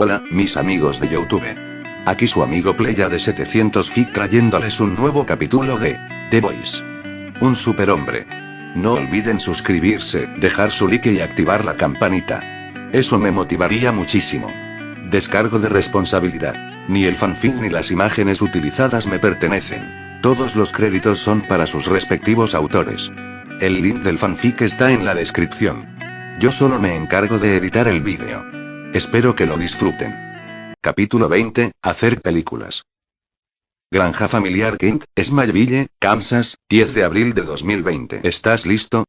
Hola, mis amigos de YouTube. Aquí su amigo Playa de 700 Feet trayéndoles un nuevo capítulo de The Voice. Un superhombre. No olviden suscribirse, dejar su like y activar la campanita. Eso me motivaría muchísimo. Descargo de responsabilidad. Ni el fanfic ni las imágenes utilizadas me pertenecen. Todos los créditos son para sus respectivos autores. El link del fanfic está en la descripción. Yo solo me encargo de editar el vídeo. Espero que lo disfruten. Capítulo 20, hacer películas. Granja familiar Kent, Smallville, Kansas, 10 de abril de 2020. ¿Estás listo?,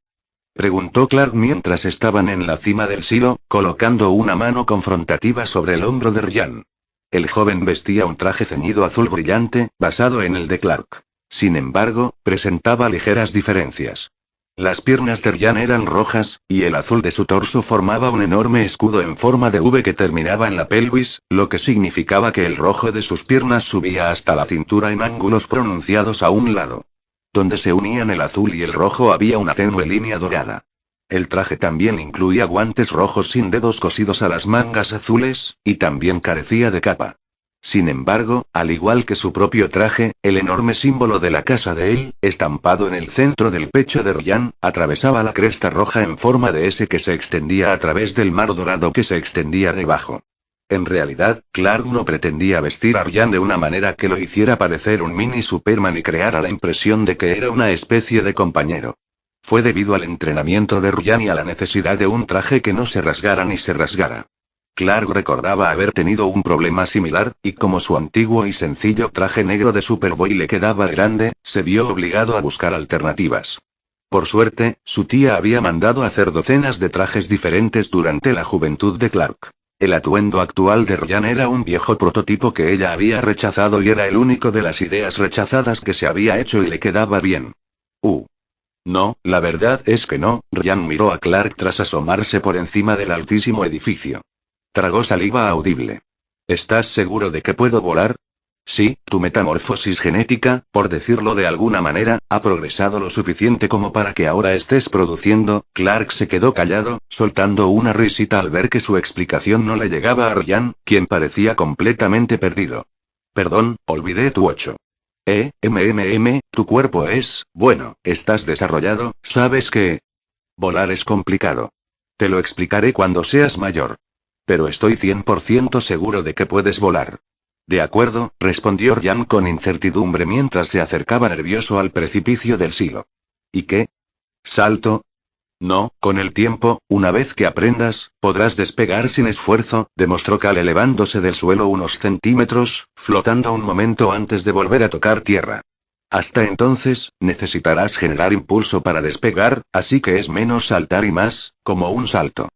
preguntó Clark mientras estaban en la cima del silo, colocando una mano confrontativa sobre el hombro de Ryan. El joven vestía un traje ceñido azul brillante, basado en el de Clark. Sin embargo, presentaba ligeras diferencias. Las piernas de Ryan eran rojas, y el azul de su torso formaba un enorme escudo en forma de V que terminaba en la pelvis, lo que significaba que el rojo de sus piernas subía hasta la cintura en ángulos pronunciados a un lado. Donde se unían el azul y el rojo había una tenue línea dorada. El traje también incluía guantes rojos sin dedos cosidos a las mangas azules, y también carecía de capa. Sin embargo, al igual que su propio traje, el enorme símbolo de la casa de él, estampado en el centro del pecho de Ryan, atravesaba la cresta roja en forma de S que se extendía a través del mar dorado que se extendía debajo. En realidad, Clark no pretendía vestir a Ryan de una manera que lo hiciera parecer un mini Superman y creara la impresión de que era una especie de compañero. Fue debido al entrenamiento de Ryan y a la necesidad de un traje que no se rasgara ni se rasgara. Clark recordaba haber tenido un problema similar, y como su antiguo y sencillo traje negro de Superboy le quedaba grande, se vio obligado a buscar alternativas. Por suerte, su tía había mandado hacer docenas de trajes diferentes durante la juventud de Clark. El atuendo actual de Ryan era un viejo prototipo que ella había rechazado y era el único de las ideas rechazadas que se había hecho y le quedaba bien. No, la verdad es que no. Ryan miró a Clark tras asomarse por encima del altísimo edificio. Tragó saliva audible. ¿Estás seguro de que puedo volar? Sí, tu metamorfosis genética, por decirlo de alguna manera, ha progresado lo suficiente como para que ahora estés produciendo. Clark se quedó callado, soltando una risita al ver que su explicación no le llegaba a Ryan, quien parecía completamente perdido. Perdón, olvidé tu 8. Tu cuerpo es, bueno, estás desarrollado, ¿sabes qué? Volar es complicado. Te lo explicaré cuando seas mayor. Pero estoy 100% seguro de que puedes volar. De acuerdo, respondió Ryan con incertidumbre mientras se acercaba nervioso al precipicio del silo. ¿Y qué? ¿Salto? No, con el tiempo, una vez que aprendas, podrás despegar sin esfuerzo, demostró Cal elevándose del suelo unos centímetros, flotando un momento antes de volver a tocar tierra. Hasta entonces, necesitarás generar impulso para despegar, así que es menos saltar y más, como un salto.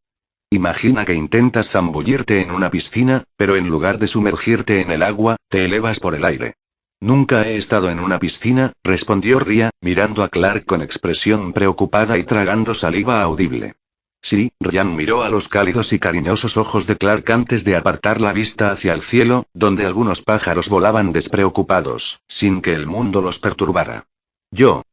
Imagina que intentas zambullirte en una piscina, pero en lugar de sumergirte en el agua, te elevas por el aire. Nunca he estado en una piscina, respondió Ryan, mirando a Clark con expresión preocupada y tragando saliva audible. Sí, Ryan miró a los cálidos y cariñosos ojos de Clark antes de apartar la vista hacia el cielo, donde algunos pájaros volaban despreocupados, sin que el mundo los perturbara. Yo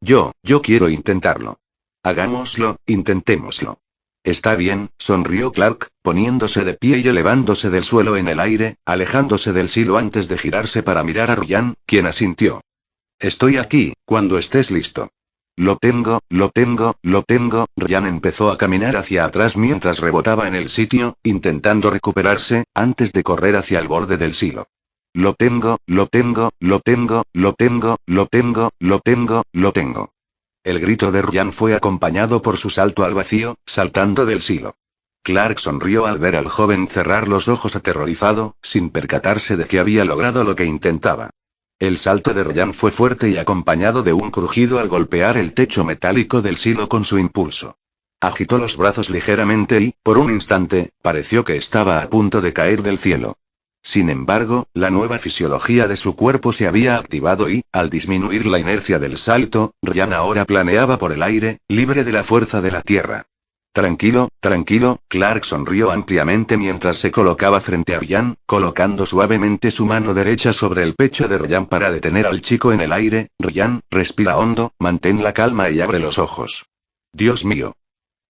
quiero intentarlo. Hagámoslo, intentémoslo. Está bien, sonrió Clark, poniéndose de pie y elevándose del suelo en el aire, alejándose del silo antes de girarse para mirar a Ryan, quien asintió. Estoy aquí, cuando estés listo. Lo tengo. Ryan empezó a caminar hacia atrás mientras rebotaba en el sitio, intentando recuperarse, antes de correr hacia el borde del silo. Lo tengo. El grito de Ryan fue acompañado por su salto al vacío, saltando del silo. Clark sonrió al ver al joven cerrar los ojos aterrorizado, sin percatarse de que había logrado lo que intentaba. El salto de Ryan fue fuerte y acompañado de un crujido al golpear el techo metálico del silo con su impulso. Agitó los brazos ligeramente y, por un instante, pareció que estaba a punto de caer del cielo. Sin embargo, la nueva fisiología de su cuerpo se había activado y, al disminuir la inercia del salto, Ryan ahora planeaba por el aire, libre de la fuerza de la tierra. Tranquilo, Clark sonrió ampliamente mientras se colocaba frente a Ryan, colocando suavemente su mano derecha sobre el pecho de Ryan para detener al chico en el aire. Ryan, respira hondo, mantén la calma y abre los ojos. Dios mío.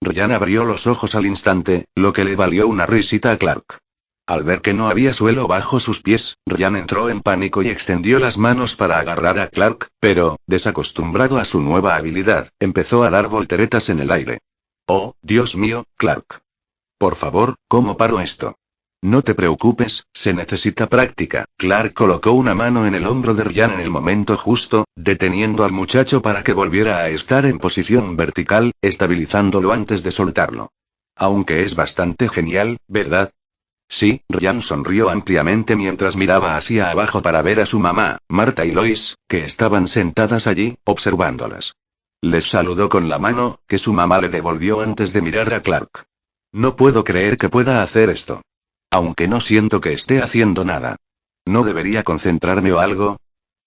Ryan abrió los ojos al instante, lo que le valió una risita a Clark. Al ver que no había suelo bajo sus pies, Ryan entró en pánico y extendió las manos para agarrar a Clark, pero, desacostumbrado a su nueva habilidad, empezó a dar volteretas en el aire. Oh, Dios mío, Clark. Por favor, ¿cómo paro esto? No te preocupes, se necesita práctica. Clark colocó una mano en el hombro de Ryan en el momento justo, deteniendo al muchacho para que volviera a estar en posición vertical, estabilizándolo antes de soltarlo. Aunque es bastante genial, ¿verdad? Sí, Ryan sonrió ampliamente mientras miraba hacia abajo para ver a su mamá, Marta y Lois, que estaban sentadas allí, observándolas. Les saludó con la mano, que su mamá le devolvió antes de mirar a Clark. No puedo creer que pueda hacer esto. Aunque no siento que esté haciendo nada. ¿No debería concentrarme o algo?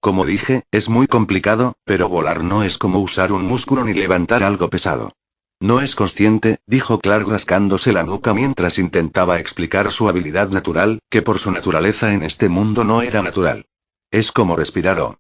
Como dije, es muy complicado, pero volar no es como usar un músculo ni levantar algo pesado. No es consciente, dijo Clark rascándose la nuca mientras intentaba explicar su habilidad natural, que por su naturaleza en este mundo no era natural. Es como respirar o...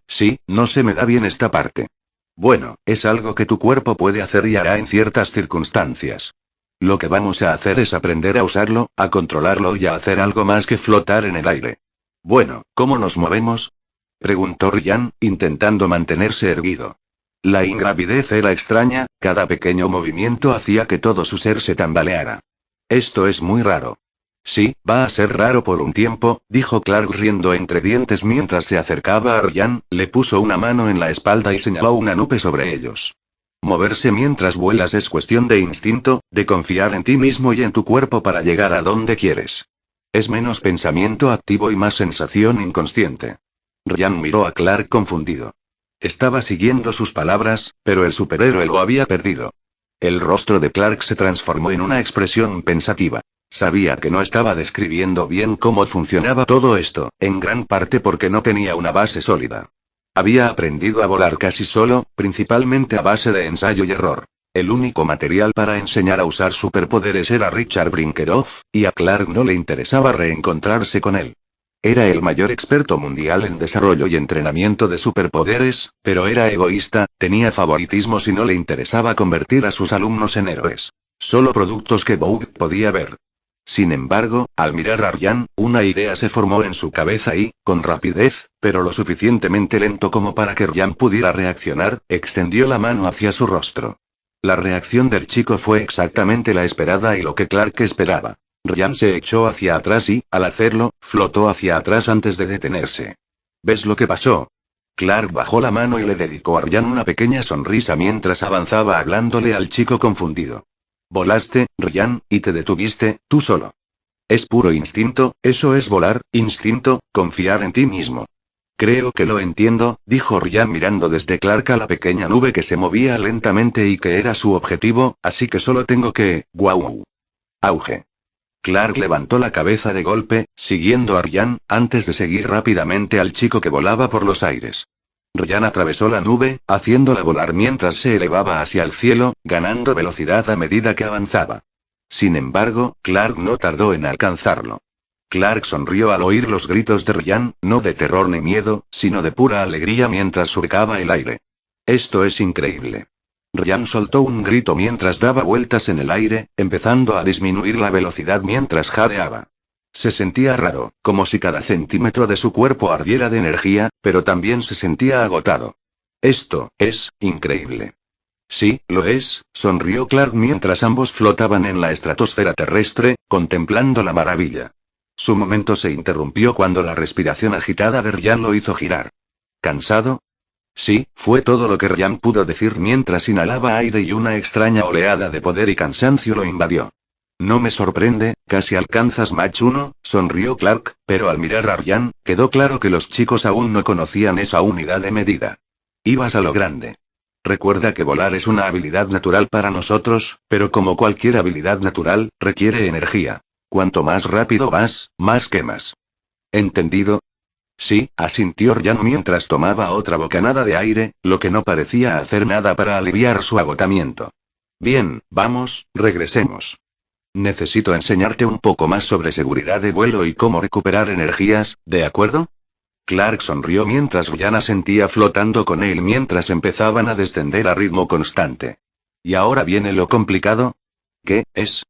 sí, no se me da bien esta parte. Bueno, es algo que tu cuerpo puede hacer y hará en ciertas circunstancias. Lo que vamos a hacer es aprender a usarlo, a controlarlo y a hacer algo más que flotar en el aire. Bueno, ¿cómo nos movemos? Preguntó Ryan, intentando mantenerse erguido. La ingravidez era extraña, cada pequeño movimiento hacía que todo su ser se tambaleara. Esto es muy raro. Sí, va a ser raro por un tiempo, dijo Clark riendo entre dientes mientras se acercaba a Ryan, le puso una mano en la espalda y señaló una nube sobre ellos. Moverse mientras vuelas es cuestión de instinto, de confiar en ti mismo y en tu cuerpo para llegar a donde quieres. Es menos pensamiento activo y más sensación inconsciente. Ryan miró a Clark confundido. Estaba siguiendo sus palabras, pero el superhéroe lo había perdido. El rostro de Clark se transformó en una expresión pensativa. Sabía que no estaba describiendo bien cómo funcionaba todo esto, en gran parte porque no tenía una base sólida. Había aprendido a volar casi solo, principalmente a base de ensayo y error. El único material para enseñar a usar superpoderes era Richard Brinkerhoff, y a Clark no le interesaba reencontrarse con él. Era el mayor experto mundial en desarrollo y entrenamiento de superpoderes, pero era egoísta, tenía favoritismos y no le interesaba convertir a sus alumnos en héroes. Solo productos que Vogue podía ver. Sin embargo, al mirar a Ryan, una idea se formó en su cabeza y, con rapidez, pero lo suficientemente lento como para que Ryan pudiera reaccionar, extendió la mano hacia su rostro. La reacción del chico fue exactamente la esperada y lo que Clark esperaba. Ryan se echó hacia atrás y, al hacerlo, flotó hacia atrás antes de detenerse. ¿Ves lo que pasó? Clark bajó la mano y le dedicó a Ryan una pequeña sonrisa mientras avanzaba hablándole al chico confundido. Volaste, Ryan, y te detuviste, tú solo. Es puro instinto, eso es volar, instinto, confiar en ti mismo. Creo que lo entiendo, dijo Ryan mirando desde Clark a la pequeña nube que se movía lentamente y que era su objetivo, así que solo tengo que... ¡Guau! Auge. Clark levantó la cabeza de golpe, siguiendo a Ryan, antes de seguir rápidamente al chico que volaba por los aires. Ryan atravesó la nube, haciéndola volar mientras se elevaba hacia el cielo, ganando velocidad a medida que avanzaba. Sin embargo, Clark no tardó en alcanzarlo. Clark sonrió al oír los gritos de Ryan, no de terror ni miedo, sino de pura alegría mientras surcaba el aire. Esto es increíble. Ryan soltó un grito mientras daba vueltas en el aire, empezando a disminuir la velocidad mientras jadeaba. Se sentía raro, como si cada centímetro de su cuerpo ardiera de energía, pero también se sentía agotado. Esto es increíble. Sí, lo es, sonrió Clark mientras ambos flotaban en la estratosfera terrestre, contemplando la maravilla. Su momento se interrumpió cuando la respiración agitada de Ryan lo hizo girar. ¿Cansado? Sí, fue todo lo que Ryan pudo decir mientras inhalaba aire y una extraña oleada de poder y cansancio lo invadió. No me sorprende, casi alcanzas Mach 1, sonrió Clark, pero al mirar a Ryan, quedó claro que los chicos aún no conocían esa unidad de medida. Ibas a lo grande. Recuerda que volar es una habilidad natural para nosotros, pero como cualquier habilidad natural, requiere energía. Cuanto más rápido vas, más quemas. ¿Entendido? Sí, asintió Ryan mientras tomaba otra bocanada de aire, lo que no parecía hacer nada para aliviar su agotamiento. Bien, vamos, regresemos. Necesito enseñarte un poco más sobre seguridad de vuelo y cómo recuperar energías, ¿de acuerdo? Clark sonrió mientras Ryan asentía flotando con él mientras empezaban a descender a ritmo constante. ¿Y ahora viene lo complicado? ¿Qué es?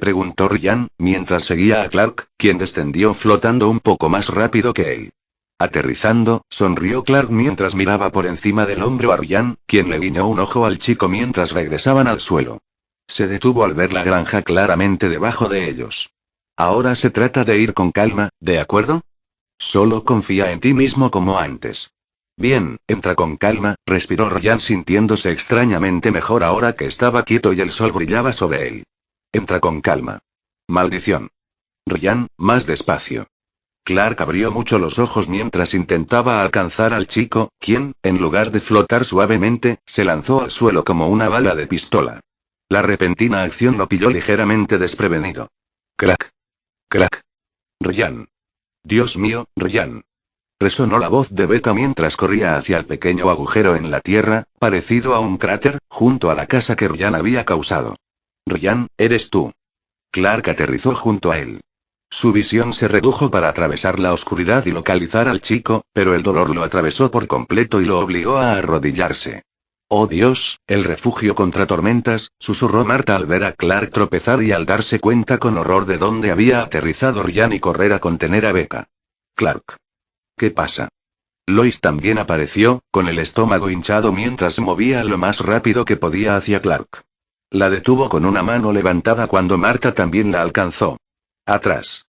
preguntó Ryan, mientras seguía a Clark, quien descendió flotando un poco más rápido que él. Aterrizando, sonrió Clark mientras miraba por encima del hombro a Ryan, quien le guiñó un ojo al chico mientras regresaban al suelo. Se detuvo al ver la granja claramente debajo de ellos. Ahora se trata de ir con calma, ¿de acuerdo? Solo confía en ti mismo como antes. Bien, entra con calma, respiró Ryan sintiéndose extrañamente mejor ahora que estaba quieto y el sol brillaba sobre él. Entra con calma. Maldición. Ryan, más despacio. Clark abrió mucho los ojos mientras intentaba alcanzar al chico, quien, en lugar de flotar suavemente, se lanzó al suelo como una bala de pistola. La repentina acción lo pilló ligeramente desprevenido. Crack. Crack. Ryan. Dios mío, Ryan. Resonó la voz de Becca mientras corría hacia el pequeño agujero en la tierra, parecido a un cráter, junto a la casa que Ryan había causado. Ryan, eres tú. Clark aterrizó junto a él. Su visión se redujo para atravesar la oscuridad y localizar al chico, pero el dolor lo atravesó por completo y lo obligó a arrodillarse. Oh Dios, el refugio contra tormentas, susurró Marta al ver a Clark tropezar y al darse cuenta con horror de dónde había aterrizado Ryan y correr a contener a Becca. Clark. ¿Qué pasa? Lois también apareció, con el estómago hinchado mientras se movía lo más rápido que podía hacia Clark. La detuvo con una mano levantada cuando Marta también la alcanzó. Atrás.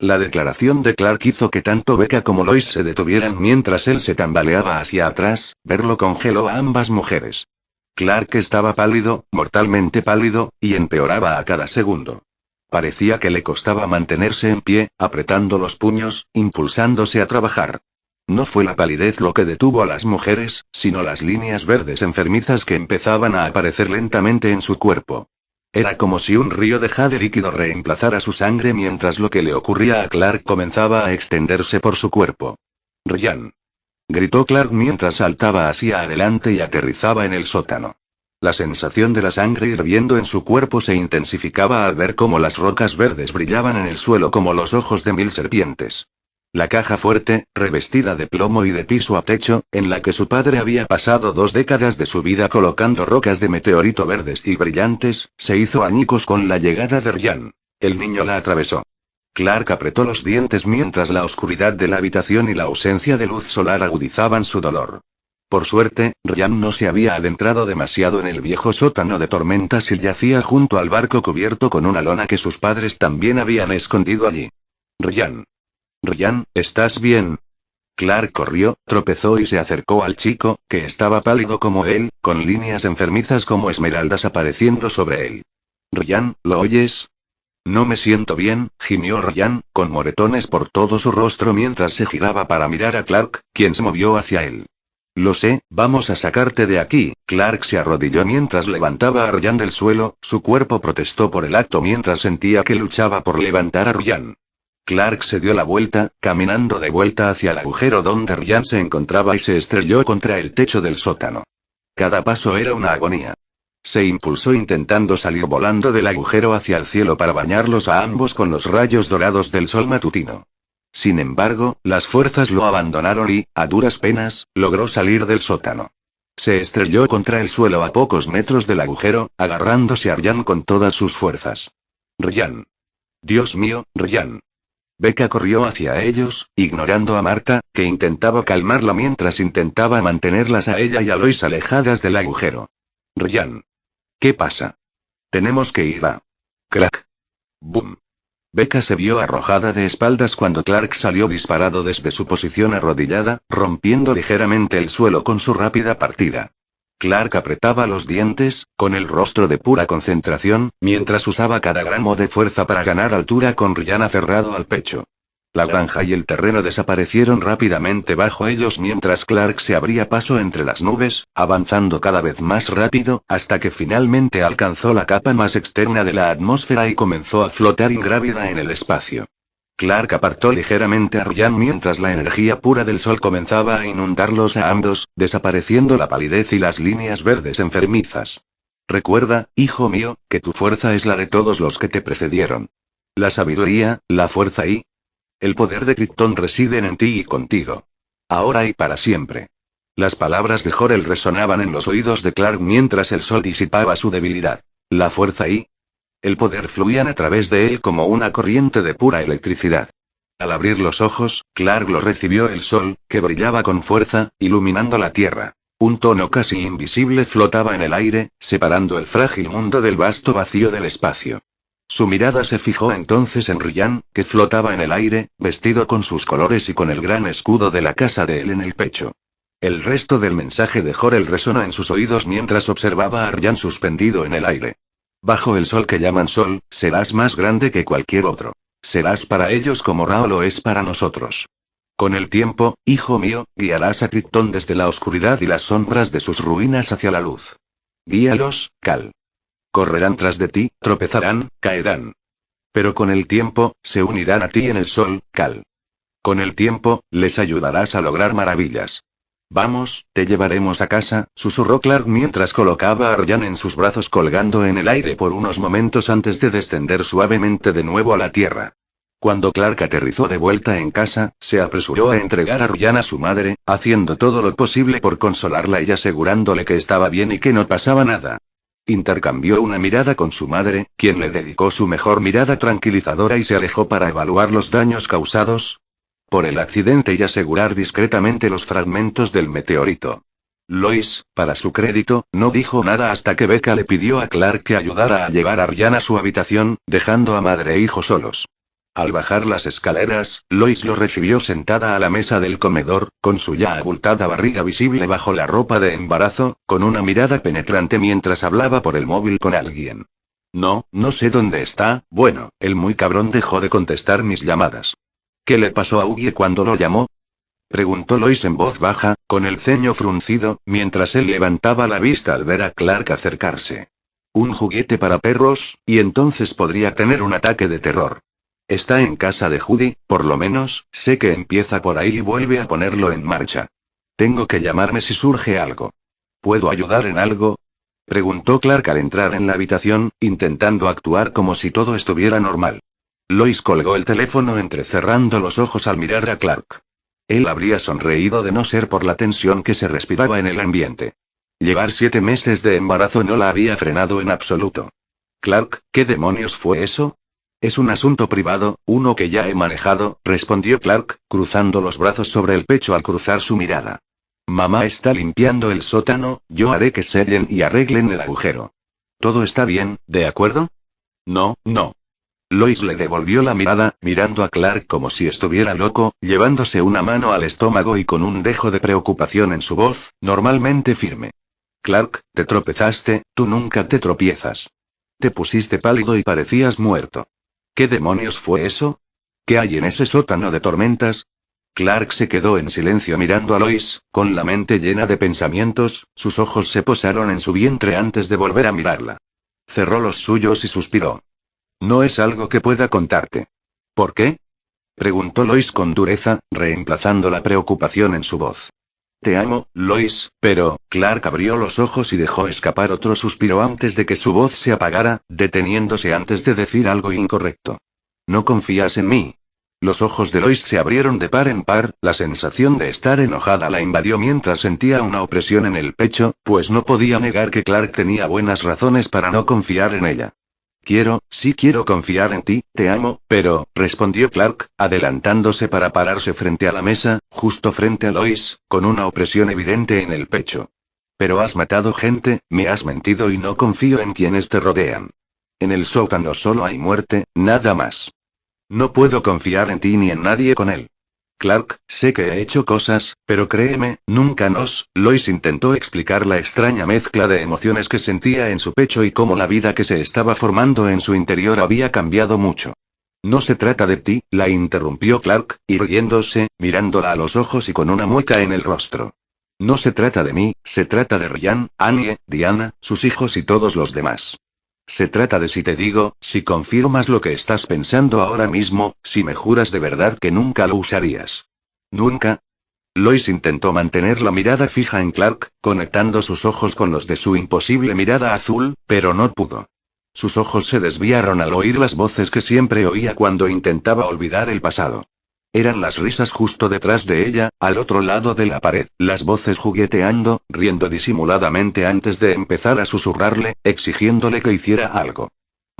La declaración de Clark hizo que tanto Becca como Lois se detuvieran mientras él se tambaleaba hacia atrás, verlo congeló a ambas mujeres. Clark estaba pálido, mortalmente pálido, y empeoraba a cada segundo. Parecía que le costaba mantenerse en pie, apretando los puños, impulsándose a trabajar. No fue la palidez lo que detuvo a las mujeres, sino las líneas verdes enfermizas que empezaban a aparecer lentamente en su cuerpo. Era como si un río de jade líquido reemplazara su sangre mientras lo que le ocurría a Clark comenzaba a extenderse por su cuerpo. Ryan. Gritó Clark mientras saltaba hacia adelante y aterrizaba en el sótano. La sensación de la sangre hirviendo en su cuerpo se intensificaba al ver cómo las rocas verdes brillaban en el suelo como los ojos de 1000 serpientes. La caja fuerte, revestida de plomo y de piso a techo, en la que su padre había pasado 2 décadas de su vida colocando rocas de meteorito verdes y brillantes, se hizo añicos con la llegada de Ryan. El niño la atravesó. Clark apretó los dientes mientras la oscuridad de la habitación y la ausencia de luz solar agudizaban su dolor. Por suerte, Ryan no se había adentrado demasiado en el viejo sótano de tormentas y yacía junto al barco cubierto con una lona que sus padres también habían escondido allí. Ryan. Ryan, ¿estás bien? Clark corrió, tropezó y se acercó al chico, que estaba pálido como él, con líneas enfermizas como esmeraldas apareciendo sobre él. Ryan, ¿lo oyes? No me siento bien, gimió Ryan, con moretones por todo su rostro mientras se giraba para mirar a Clark, quien se movió hacia él. Lo sé, vamos a sacarte de aquí. Clark se arrodilló mientras levantaba a Ryan del suelo, su cuerpo protestó por el acto mientras sentía que luchaba por levantar a Ryan. Clark se dio la vuelta, caminando de vuelta hacia el agujero donde Ryan se encontraba y se estrelló contra el techo del sótano. Cada paso era una agonía. Se impulsó intentando salir volando del agujero hacia el cielo para bañarlos a ambos con los rayos dorados del sol matutino. Sin embargo, las fuerzas lo abandonaron y, a duras penas, logró salir del sótano. Se estrelló contra el suelo a pocos metros del agujero, agarrándose a Ryan con todas sus fuerzas. Ryan. Dios mío, Ryan. Becca corrió hacia ellos, ignorando a Marta, que intentaba calmarla mientras intentaba mantenerlas a ella y a Lois alejadas del agujero. Ryan. ¿Qué pasa? Tenemos que ir a... Crack. Boom. Becca se vio arrojada de espaldas cuando Clark salió disparado desde su posición arrodillada, rompiendo ligeramente el suelo con su rápida partida. Clark apretaba los dientes, con el rostro de pura concentración, mientras usaba cada gramo de fuerza para ganar altura con Ryan aferrado al pecho. La granja y el terreno desaparecieron rápidamente bajo ellos mientras Clark se abría paso entre las nubes, avanzando cada vez más rápido, hasta que finalmente alcanzó la capa más externa de la atmósfera y comenzó a flotar ingrávida en el espacio. Clark apartó ligeramente a Ryan mientras la energía pura del sol comenzaba a inundarlos a ambos, desapareciendo la palidez y las líneas verdes enfermizas. Recuerda, hijo mío, que tu fuerza es la de todos los que te precedieron. La sabiduría, la fuerza y el poder de Krypton residen en ti y contigo. Ahora y para siempre. Las palabras de Jor-El resonaban en los oídos de Clark mientras el sol disipaba su debilidad. La fuerza y El poder fluía a través de él como una corriente de pura electricidad. Al abrir los ojos, Clark lo recibió el sol, que brillaba con fuerza, iluminando la tierra. Un tono casi invisible flotaba en el aire, separando el frágil mundo del vasto vacío del espacio. Su mirada se fijó entonces en Ryan, que flotaba en el aire, vestido con sus colores y con el gran escudo de la casa de él en el pecho. El resto del mensaje de Jor-El resonó en sus oídos mientras observaba a Ryan suspendido en el aire. Bajo el sol que llaman sol, serás más grande que cualquier otro. Serás para ellos como Ra lo es para nosotros. Con el tiempo, hijo mío, guiarás a Krypton desde la oscuridad y las sombras de sus ruinas hacia la luz. Guíalos, Kal. Correrán tras de ti, tropezarán, caerán. Pero con el tiempo, se unirán a ti en el sol, Kal. Con el tiempo, les ayudarás a lograr maravillas. Vamos, te llevaremos a casa, susurró Clark mientras colocaba a Ryan en sus brazos colgando en el aire por unos momentos antes de descender suavemente de nuevo a la tierra. Cuando Clark aterrizó de vuelta en casa, se apresuró a entregar a Ryan a su madre, haciendo todo lo posible por consolarla y asegurándole que estaba bien y que no pasaba nada. Intercambió una mirada con su madre, quien le dedicó su mejor mirada tranquilizadora y se alejó para evaluar los daños causados por el accidente y asegurar discretamente los fragmentos del meteorito. Lois, para su crédito, no dijo nada hasta que Becca le pidió a Clark que ayudara a llevar a Ryan a su habitación, dejando a madre e hijo solos. Al bajar las escaleras, Lois lo recibió sentada a la mesa del comedor, con su ya abultada barriga visible bajo la ropa de embarazo, con una mirada penetrante mientras hablaba por el móvil con alguien. No sé dónde está, bueno, el muy cabrón dejó de contestar mis llamadas. ¿Qué le pasó a Hughie cuando lo llamó? Preguntó Lois en voz baja, con el ceño fruncido, mientras él levantaba la vista al ver a Clark acercarse. Un juguete para perros, y entonces podría tener un ataque de terror. Está en casa de Judy, por lo menos, sé que empieza por ahí y vuelve a ponerlo en marcha. Tengo que llamarme si surge algo. ¿Puedo ayudar en algo? Preguntó Clark al entrar en la habitación, intentando actuar como si todo estuviera normal. Lois colgó el teléfono entrecerrando los ojos al mirar a Clark. Él habría sonreído de no ser por la tensión que se respiraba en el ambiente. Llevar 7 meses de embarazo no la había frenado en absoluto. Clark, ¿qué demonios fue eso? Es un asunto privado, uno que ya he manejado, respondió Clark, cruzando los brazos sobre el pecho al cruzar su mirada. Mamá está limpiando el sótano, yo haré que sellen y arreglen el agujero. ¿Todo está bien, de acuerdo? No. Lois le devolvió la mirada, mirando a Clark como si estuviera loco, llevándose una mano al estómago y con un dejo de preocupación en su voz, normalmente firme. Clark, te tropezaste, tú nunca te tropiezas. Te pusiste pálido y parecías muerto. ¿Qué demonios fue eso? ¿Qué hay en ese sótano de tormentas? Clark se quedó en silencio mirando a Lois, con la mente llena de pensamientos, sus ojos se posaron en su vientre antes de volver a mirarla. Cerró los suyos y suspiró. No es algo que pueda contarte. ¿Por qué? Preguntó Lois con dureza, reemplazando la preocupación en su voz. Te amo, Lois, pero, Clark abrió los ojos y dejó escapar otro suspiro antes de que su voz se apagara, deteniéndose antes de decir algo incorrecto. ¿No confías en mí? Los ojos de Lois se abrieron de par en par, la sensación de estar enojada la invadió mientras sentía una opresión en el pecho, pues no podía negar que Clark tenía buenas razones para no confiar en ella. Sí quiero confiar en ti, te amo, pero, respondió Clark, adelantándose para pararse frente a la mesa, justo frente a Lois, con una opresión evidente en el pecho. Pero has matado gente, me has mentido y no confío en quienes te rodean. En el sótano solo hay muerte, nada más. No puedo confiar en ti ni en nadie con él. Clark, sé que he hecho cosas, pero créeme, nunca Lois intentó explicar la extraña mezcla de emociones que sentía en su pecho y cómo la vida que se estaba formando en su interior había cambiado mucho. No se trata de ti, la interrumpió Clark, irguiéndose, mirándola a los ojos y con una mueca en el rostro. No se trata de mí, se trata de Ryan, Annie, Diana, sus hijos y todos los demás. Se trata de si te digo, si confirmas lo que estás pensando ahora mismo, si me juras de verdad que nunca lo usarías. ¿Nunca? Lois intentó mantener la mirada fija en Clark, conectando sus ojos con los de su imposible mirada azul, pero no pudo. Sus ojos se desviaron al oír las voces que siempre oía cuando intentaba olvidar el pasado. Eran las risas justo detrás de ella, al otro lado de la pared, las voces jugueteando, riendo disimuladamente antes de empezar a susurrarle, exigiéndole que hiciera algo.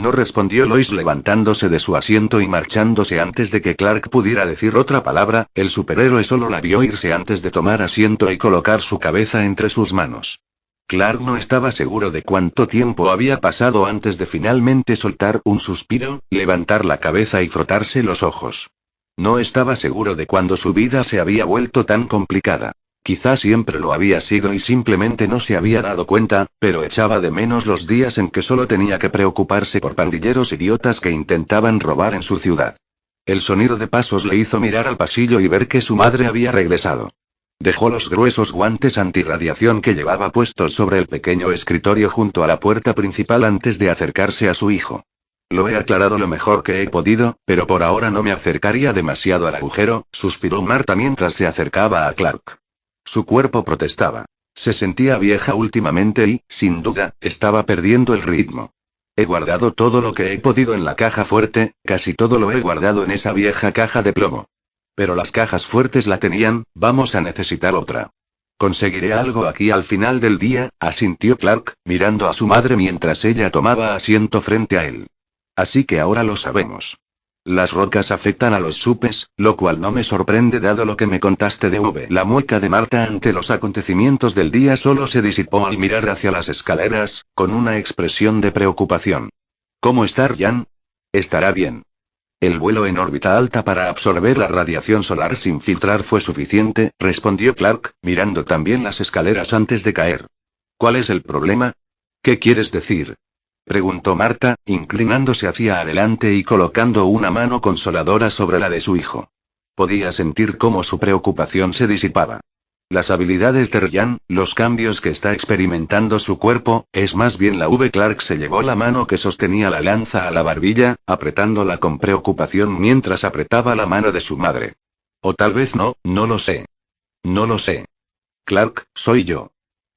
No respondió Lois levantándose de su asiento y marchándose antes de que Clark pudiera decir otra palabra. El superhéroe solo la vio irse antes de tomar asiento y colocar su cabeza entre sus manos. Clark no estaba seguro de cuánto tiempo había pasado antes de finalmente soltar un suspiro, levantar la cabeza y frotarse los ojos. No estaba seguro de cuándo su vida se había vuelto tan complicada. Quizá siempre lo había sido y simplemente no se había dado cuenta, pero echaba de menos los días en que solo tenía que preocuparse por pandilleros idiotas que intentaban robar en su ciudad. El sonido de pasos le hizo mirar al pasillo y ver que su madre había regresado. Dejó los gruesos guantes antirradiación que llevaba puestos sobre el pequeño escritorio junto a la puerta principal antes de acercarse a su hijo. Lo he aclarado lo mejor que he podido, pero por ahora no me acercaría demasiado al agujero, suspiró Marta mientras se acercaba a Clark. Su cuerpo protestaba. Se sentía vieja últimamente y, sin duda, estaba perdiendo el ritmo. He guardado todo lo que he podido en la caja fuerte, casi todo lo he guardado en esa vieja caja de plomo. Pero las cajas fuertes la tenían, vamos a necesitar otra. Conseguiré algo aquí al final del día, asintió Clark, mirando a su madre mientras ella tomaba asiento frente a él. Así que ahora lo sabemos. Las rocas afectan a los supes, lo cual no me sorprende dado lo que me contaste de V. La mueca de Marta ante los acontecimientos del día solo se disipó al mirar hacia las escaleras, con una expresión de preocupación. ¿Cómo está Ryan? Estará bien. El vuelo en órbita alta para absorber la radiación solar sin filtrar fue suficiente, respondió Clark, mirando también las escaleras antes de caer. ¿Cuál es el problema? ¿Qué quieres decir? Preguntó Marta, inclinándose hacia adelante y colocando una mano consoladora sobre la de su hijo. Podía sentir cómo su preocupación se disipaba. Las habilidades de Ryan, los cambios que está experimentando su cuerpo, es más bien la V. Clark se llevó la mano que sostenía la lanza a la barbilla, apretándola con preocupación mientras apretaba la mano de su madre. O tal vez no, no lo sé. No lo sé. Clark, soy yo.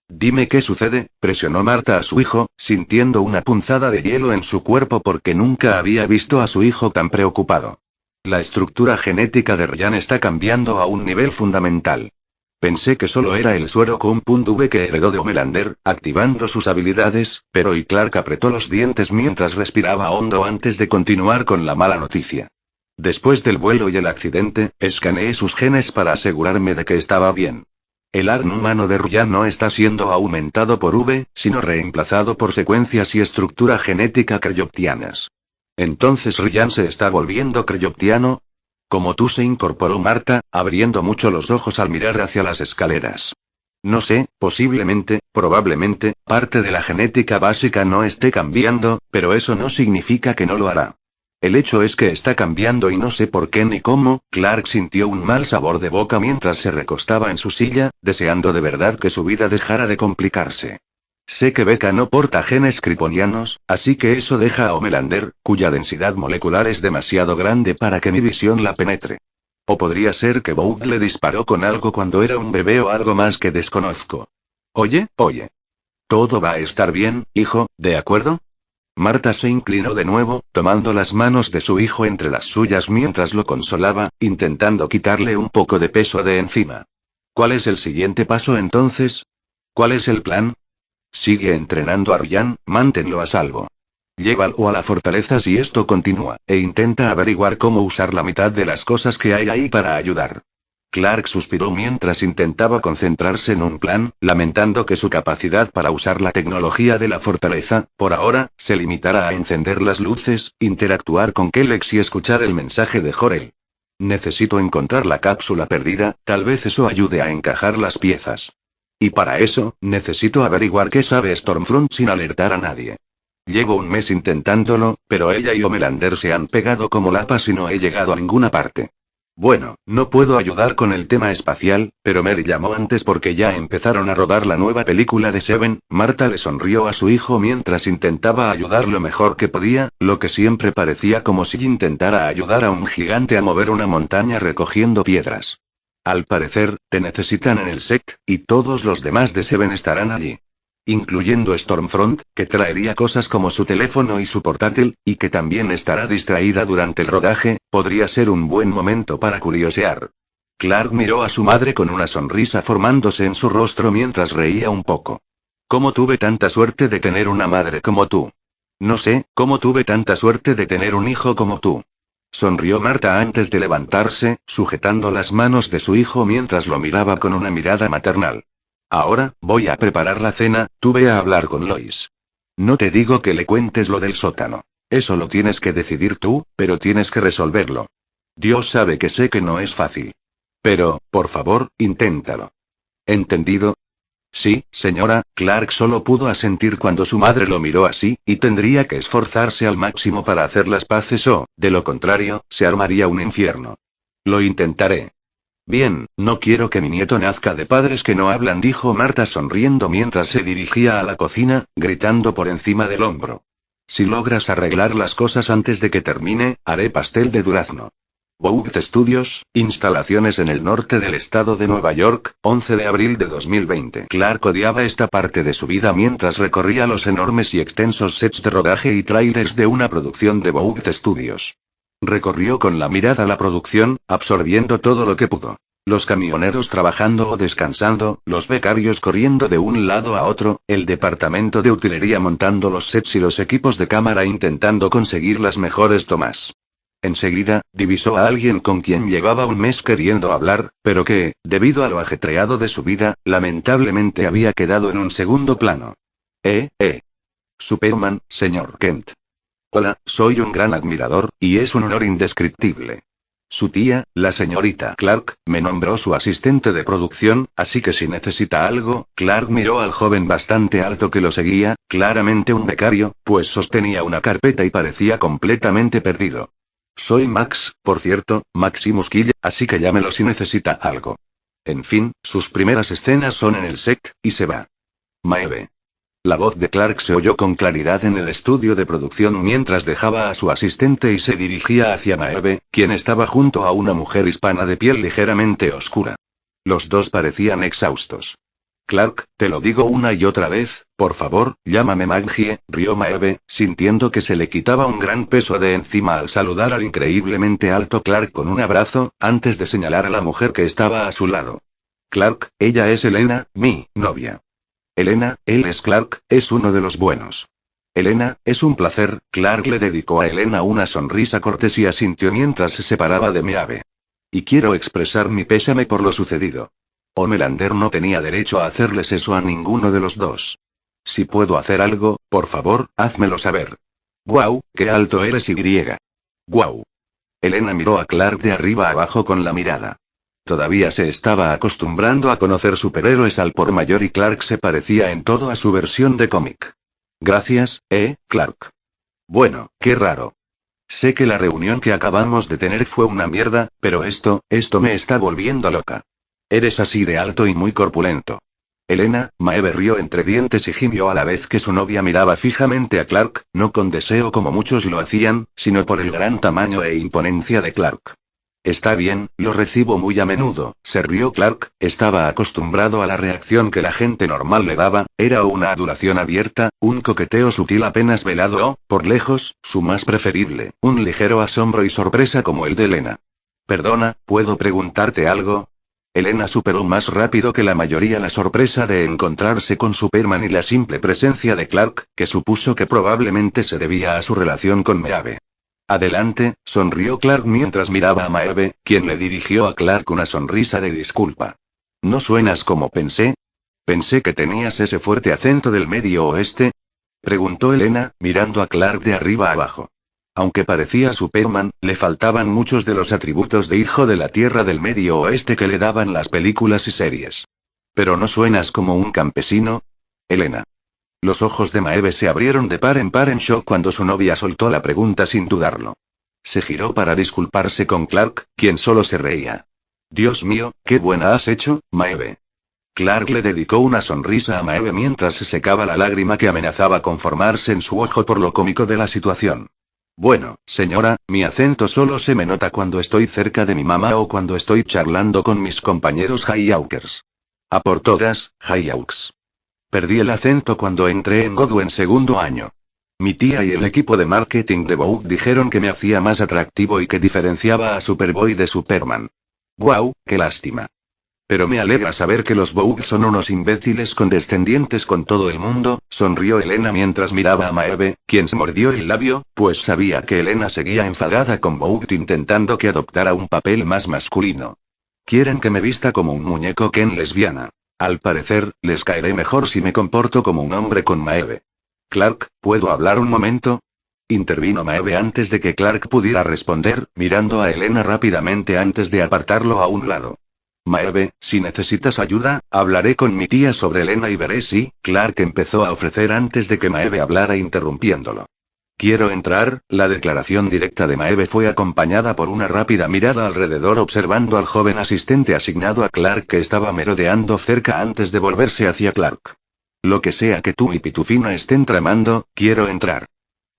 Dime qué sucede, presionó Marta a su hijo, sintiendo una punzada de hielo en su cuerpo porque nunca había visto a su hijo tan preocupado. La estructura genética de Ryan está cambiando a un nivel fundamental. Pensé que solo era el suero Compound que heredó de Homelander, activando sus habilidades, pero y Clark apretó los dientes mientras respiraba hondo antes de continuar con la mala noticia. Después del vuelo y el accidente, escaneé sus genes para asegurarme de que estaba bien. El ADN humano de Ryan no está siendo aumentado por V, sino reemplazado por secuencias y estructura genética creyoptianas. Entonces Ryan se está volviendo creyoptiano. Como tú, se incorporó Marta, abriendo mucho los ojos al mirar hacia las escaleras. No sé, posiblemente, probablemente, parte de la genética básica no esté cambiando, pero eso no significa que no lo hará. El hecho es que está cambiando y no sé por qué ni cómo. Clark sintió un mal sabor de boca mientras se recostaba en su silla, deseando de verdad que su vida dejara de complicarse. Sé que Becca no porta genes kryptonianos, así que eso deja a Homelander, cuya densidad molecular es demasiado grande para que mi visión la penetre. O podría ser que Boog le disparó con algo cuando era un bebé o algo más que desconozco. Oye. Todo va a estar bien, hijo, ¿de acuerdo? Marta se inclinó de nuevo, tomando las manos de su hijo entre las suyas mientras lo consolaba, intentando quitarle un poco de peso de encima. ¿Cuál es el siguiente paso entonces? ¿Cuál es el plan? Sigue entrenando a Ryan, manténlo a salvo. Llévalo a la fortaleza si esto continúa, e intenta averiguar cómo usar la mitad de las cosas que hay ahí para ayudar. Clark suspiró mientras intentaba concentrarse en un plan, lamentando que su capacidad para usar la tecnología de la fortaleza, por ahora, se limitara a encender las luces, interactuar con Kellex y escuchar el mensaje de Jor-El. Necesito encontrar la cápsula perdida, tal vez eso ayude a encajar las piezas. Y para eso, necesito averiguar qué sabe Stormfront sin alertar a nadie. Llevo un mes intentándolo, pero ella y Homelander se han pegado como lapas y no he llegado a ninguna parte. Bueno, no puedo ayudar con el tema espacial, pero Mary llamó antes porque ya empezaron a rodar la nueva película de Seven. Marta le sonrió a su hijo mientras intentaba ayudar lo mejor que podía, lo que siempre parecía como si intentara ayudar a un gigante a mover una montaña recogiendo piedras. Al parecer, te necesitan en el set, y todos los demás de Seven estarán allí. Incluyendo Stormfront, que traería cosas como su teléfono y su portátil, y que también estará distraída durante el rodaje. Podría ser un buen momento para curiosear. Clark miró a su madre con una sonrisa formándose en su rostro mientras reía un poco. ¿Cómo tuve tanta suerte de tener una madre como tú? No sé, cómo tuve tanta suerte de tener un hijo como tú. Sonrió Marta antes de levantarse, sujetando las manos de su hijo mientras lo miraba con una mirada maternal. Ahora, voy a preparar la cena, tú ve a hablar con Lois. No te digo que le cuentes lo del sótano. Eso lo tienes que decidir tú, pero tienes que resolverlo. Dios sabe que sé que no es fácil. Pero, por favor, inténtalo. ¿Entendido? Sí, señora. Clark solo pudo asentir cuando su madre lo miró así, y tendría que esforzarse al máximo para hacer las paces o, de lo contrario, se armaría un infierno. Lo intentaré. Bien, no quiero que mi nieto nazca de padres que no hablan, dijo Marta sonriendo mientras se dirigía a la cocina, gritando por encima del hombro. Si logras arreglar las cosas antes de que termine, haré pastel de durazno. Vogt Studios, instalaciones en el norte del estado de Nueva York, 11 de abril de 2020. Clark odiaba esta parte de su vida mientras recorría los enormes y extensos sets de rodaje y trailers de una producción de Vogt Studios. Recorrió con la mirada la producción, absorbiendo todo lo que pudo. Los camioneros trabajando o descansando, los becarios corriendo de un lado a otro, el departamento de utilería montando los sets y los equipos de cámara intentando conseguir las mejores tomas. Enseguida, divisó a alguien con quien llevaba un mes queriendo hablar, pero que, debido a lo ajetreado de su vida, lamentablemente había quedado en un segundo plano. Superman, señor Kent. Hola, soy un gran admirador, y es un honor indescriptible. Su tía, la señorita Clark, me nombró su asistente de producción, así que si necesita algo. Clark miró al joven bastante alto que lo seguía, claramente un becario, pues sostenía una carpeta y parecía completamente perdido. Soy Max, por cierto, Maximus Kill, así que llámelo si necesita algo. En fin, sus primeras escenas son en el set, y se va. Maeve. La voz de Clark se oyó con claridad en el estudio de producción mientras dejaba a su asistente y se dirigía hacia Maeve, quien estaba junto a una mujer hispana de piel ligeramente oscura. Los dos parecían exhaustos. Clark, te lo digo una y otra vez, por favor, llámame Maggie, rió Maeve, sintiendo que se le quitaba un gran peso de encima al saludar al increíblemente alto Clark con un abrazo, antes de señalar a la mujer que estaba a su lado. Clark, ella es Elena, mi novia. Elena, él es Clark, es uno de los buenos. Elena, es un placer. Clark le dedicó a Elena una sonrisa cortés y asintió mientras se separaba de Maeve. Y quiero expresar mi pésame por lo sucedido. Homelander no tenía derecho a hacerles eso a ninguno de los dos. Si puedo hacer algo, por favor, házmelo saber. Guau, qué alto eres y. Guau. Elena miró a Clark de arriba abajo con la mirada. Todavía se estaba acostumbrando a conocer superhéroes al por mayor y Clark se parecía en todo a su versión de cómic. Gracias, Clark. Bueno, qué raro. Sé que la reunión que acabamos de tener fue una mierda, pero esto me está volviendo loca. Eres así de alto y muy corpulento. Elena, Maeve rió entre dientes y gimió a la vez que su novia miraba fijamente a Clark, no con deseo como muchos lo hacían, sino por el gran tamaño e imponencia de Clark. Está bien, lo recibo muy a menudo, se rió Clark, estaba acostumbrado a la reacción que la gente normal le daba, era una adoración abierta, un coqueteo sutil apenas velado o, por lejos, su más preferible, un ligero asombro y sorpresa como el de Elena. Perdona, ¿puedo preguntarte algo? Elena superó más rápido que la mayoría la sorpresa de encontrarse con Superman y la simple presencia de Clark, que supuso que probablemente se debía a su relación con Maeve. Adelante, sonrió Clark mientras miraba a Maeve, quien le dirigió a Clark una sonrisa de disculpa. ¿No suenas como pensé? ¿Pensé que tenías ese fuerte acento del Medio Oeste? Preguntó Elena, mirando a Clark de arriba abajo. Aunque parecía Superman, le faltaban muchos de los atributos de hijo de la Tierra del Medio Oeste que le daban las películas y series. ¿Pero no suenas como un campesino? Elena. Los ojos de Maeve se abrieron de par en shock cuando su novia soltó la pregunta sin dudarlo. Se giró para disculparse con Clark, quien solo se reía. Dios mío, qué buena has hecho, Maeve. Clark le dedicó una sonrisa a Maeve mientras se secaba la lágrima que amenazaba con formarse en su ojo por lo cómico de la situación. Bueno, señora, mi acento solo se me nota cuando estoy cerca de mi mamá o cuando estoy charlando con mis compañeros Highhawkers. A por todas, Highhawks. Perdí el acento cuando entré en Godwin segundo año. Mi tía y el equipo de marketing de Vogue dijeron que me hacía más atractivo y que diferenciaba a Superboy de Superman. Guau, qué lástima. Pero me alegra saber que los Boug son unos imbéciles condescendientes con todo el mundo, sonrió Elena mientras miraba a Maeve, quien se mordió el labio, pues sabía que Elena seguía enfadada con Boug intentando que adoptara un papel más masculino. Quieren que me vista como un muñeco Ken lesbiana. Al parecer, les caeré mejor si me comporto como un hombre con Maeve. Clark, ¿puedo hablar un momento? Intervino Maeve antes de que Clark pudiera responder, mirando a Elena rápidamente antes de apartarlo a un lado. Maeve, si necesitas ayuda, hablaré con mi tía sobre Elena y veré si, Clark empezó a ofrecer antes de que Maeve hablara interrumpiéndolo. Quiero entrar. La declaración directa de Maeve fue acompañada por una rápida mirada alrededor observando al joven asistente asignado a Clark que estaba merodeando cerca antes de volverse hacia Clark. Lo que sea que tú y Pitufina estén tramando, quiero entrar.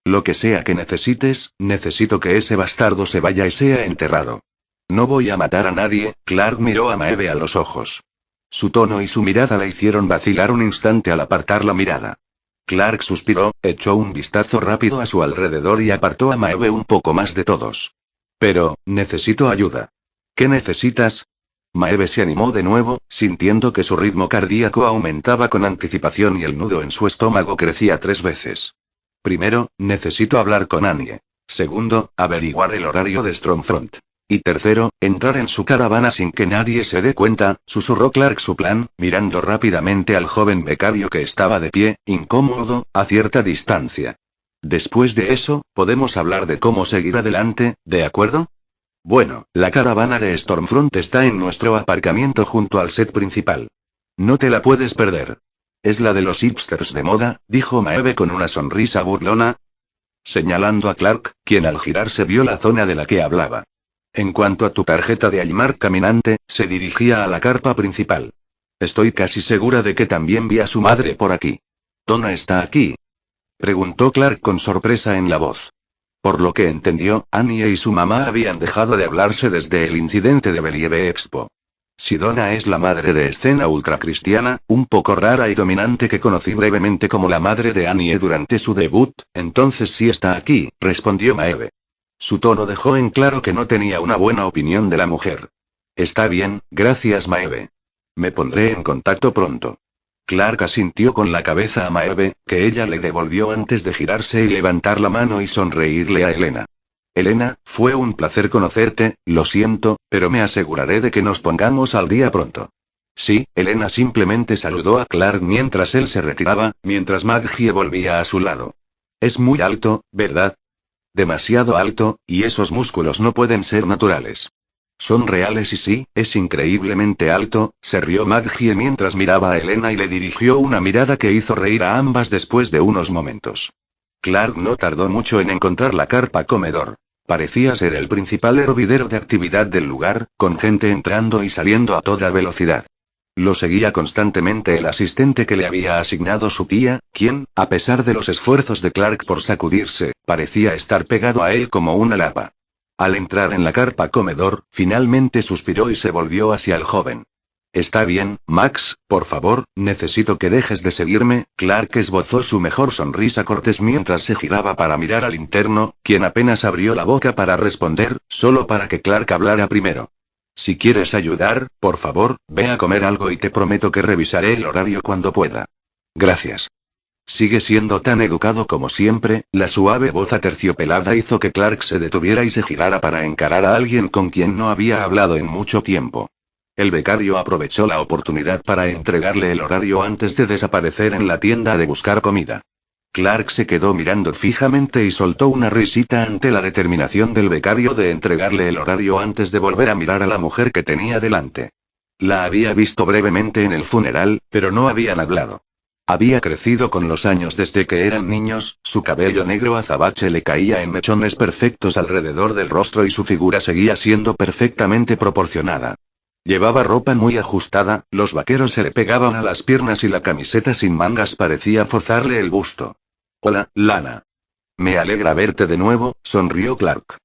Lo que sea que necesites, necesito que ese bastardo se vaya y sea enterrado. No voy a matar a nadie. Clark miró a Maeve a los ojos. Su tono y su mirada la hicieron vacilar un instante al apartar la mirada. Clark suspiró, echó un vistazo rápido a su alrededor y apartó a Maeve un poco más de todos. Pero, necesito ayuda. ¿Qué necesitas? Maeve se animó de nuevo, sintiendo que su ritmo cardíaco aumentaba con anticipación y el nudo en su estómago crecía 3 veces. Primero, necesito hablar con Annie. Segundo, averiguar el horario de Stormfront. Y tercero, entrar en su caravana sin que nadie se dé cuenta, susurró Clark su plan, mirando rápidamente al joven becario que estaba de pie, incómodo, a cierta distancia. Después de eso, podemos hablar de cómo seguir adelante, ¿de acuerdo? Bueno, la caravana de Stormfront está en nuestro aparcamiento junto al set principal. No te la puedes perder. Es la de los hipsters de moda, dijo Maeve con una sonrisa burlona, señalando a Clark, quien al girarse vio la zona de la que hablaba. En cuanto a tu tarjeta de Aymar caminante, se dirigía a la carpa principal. Estoy casi segura de que también vi a su madre por aquí. ¿Donna está aquí? Preguntó Clark con sorpresa en la voz. Por lo que entendió, Annie y su mamá habían dejado de hablarse desde el incidente de Believe Expo. Si Donna es la madre de escena ultracristiana, un poco rara y dominante que conocí brevemente como la madre de Annie durante su debut, entonces sí está aquí, respondió Maeve. Su tono dejó en claro que no tenía una buena opinión de la mujer. Está bien, gracias Maeve. Me pondré en contacto pronto. Clark asintió con la cabeza a Maeve, que ella le devolvió antes de girarse y levantar la mano y sonreírle a Elena. Elena, fue un placer conocerte, lo siento, pero me aseguraré de que nos pongamos al día pronto. Sí, Elena simplemente saludó a Clark mientras él se retiraba, mientras Maggie volvía a su lado. Es muy alto, ¿verdad? Demasiado alto, y esos músculos no pueden ser naturales. Son reales y sí, es increíblemente alto, se rió Maggie mientras miraba a Elena y le dirigió una mirada que hizo reír a ambas después de unos momentos. Clark no tardó mucho en encontrar la carpa comedor. Parecía ser el principal hervidero de actividad del lugar, con gente entrando y saliendo a toda velocidad. Lo seguía constantemente el asistente que le había asignado su tía, quien, a pesar de los esfuerzos de Clark por sacudirse, parecía estar pegado a él como una lapa. Al entrar en la carpa comedor, finalmente suspiró y se volvió hacia el joven. Está bien, Max, por favor, necesito que dejes de seguirme. Clark esbozó su mejor sonrisa cortés mientras se giraba para mirar al interno, quien apenas abrió la boca para responder, solo para que Clark hablara primero. Si quieres ayudar, por favor, ve a comer algo y te prometo que revisaré el horario cuando pueda. Gracias. Sigue siendo tan educado como siempre. La suave voz aterciopelada hizo que Clark se detuviera y se girara para encarar a alguien con quien no había hablado en mucho tiempo. El becario aprovechó la oportunidad para entregarle el horario antes de desaparecer en la tienda de buscar comida. Clark se quedó mirando fijamente y soltó una risita ante la determinación del becario de entregarle el horario antes de volver a mirar a la mujer que tenía delante. La había visto brevemente en el funeral, pero no habían hablado. Había crecido con los años desde que eran niños, su cabello negro azabache le caía en mechones perfectos alrededor del rostro y su figura seguía siendo perfectamente proporcionada. Llevaba ropa muy ajustada, los vaqueros se le pegaban a las piernas y la camiseta sin mangas parecía forzarle el busto. Hola, Lana. Me alegra verte de nuevo, sonrió Clark.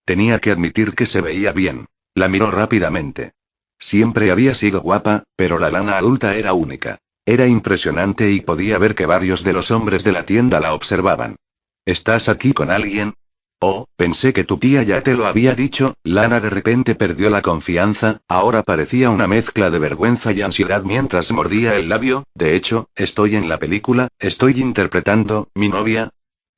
Tenía que admitir que se veía bien. La miró rápidamente. Siempre había sido guapa, pero la Lana adulta era única. Era impresionante y podía ver que varios de los hombres de la tienda la observaban. ¿Estás aquí con alguien? Oh, pensé que tu tía ya te lo había dicho. Lana de repente perdió la confianza, ahora parecía una mezcla de vergüenza y ansiedad mientras mordía el labio. De hecho, estoy en la película, estoy interpretando, mi novia.